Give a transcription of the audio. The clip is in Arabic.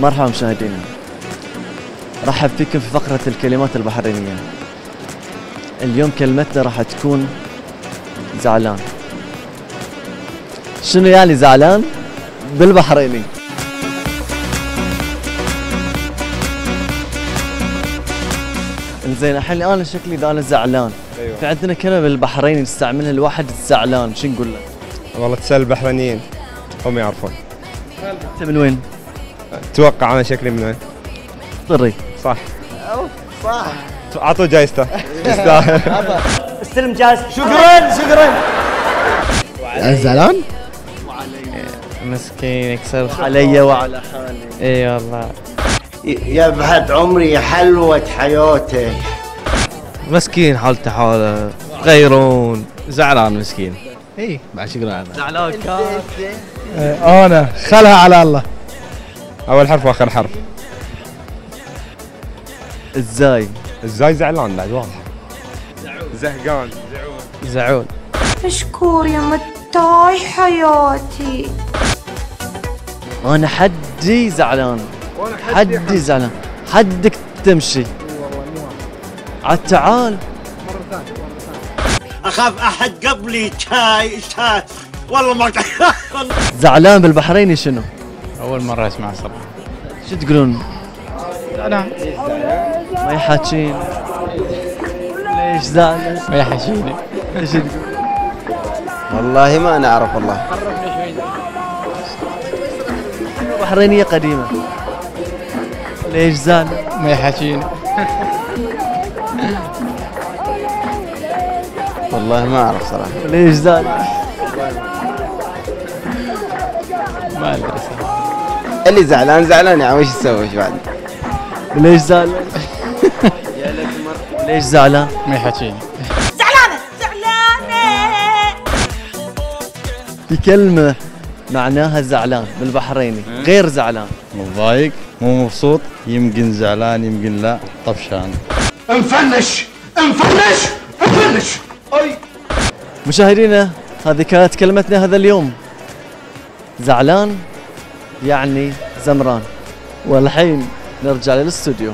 مرحبا مشاهدينا، رحب فيكم في فقرة الكلمات البحرينية. اليوم كلمتنا راح تكون زعلان. شنو يعني زعلان بالبحريني؟ انزين الحين انا شكلي اذا انا زعلان. ايوه. في عندنا كلمة بالبحريني نستعملها الواحد الزعلان، شو نقول له؟ والله تسأل البحرينيين هم يعرفون. انت من وين؟ توقع انا شكلي من وين؟ طري. صح. صح. اعطوه جايزته. يستاهل. استلم جائزة. شكرا. زعلان؟ مسكين يكسر علي وعلى حالي. اي والله. يبعد عمري حلوة حياته. مسكين حالته حاله، غيرون زعلان مسكين. اي بعد شكرا. زعلان انا خلها على الله. اول حرف واخر حرف. ازاي؟ ازاي زعلان بعد واضح. زهقان. زعول. مشكور يا متاي حياتي. انا حدي زعلان. حدي زعلان. حدك تمشي. عاد تعال. أخاف أحد قبلي شاي والله ما زعلان بالبحريني شنو؟ أول مرة أسمع صراحة. شو تقولون؟ أنا ما يحاكين. ليش زعلان؟ ما يحشيني. ايش تقول؟ والله ما نعرف والله. بحرينية قديمة. ليش زعلان؟ ما يحشيني. والله ما اعرف صراحه. ليش زعلان؟ ما أدري صراحة. اللي زعلان يعني وش يسوي ايش بعد؟ ليش زعلان؟ ليش زعلان؟ ما يحشيني. زعلانة. في كلمة معناها زعلان بالبحريني غير زعلان. متضايق، مو مبسوط، يمكن زعلان يمكن لا، طفشان. انفنش. مشاهدينا، هذه كانت كلمتنا هذا اليوم. زعلان يعني زمران. والحين نرجع للاستوديو.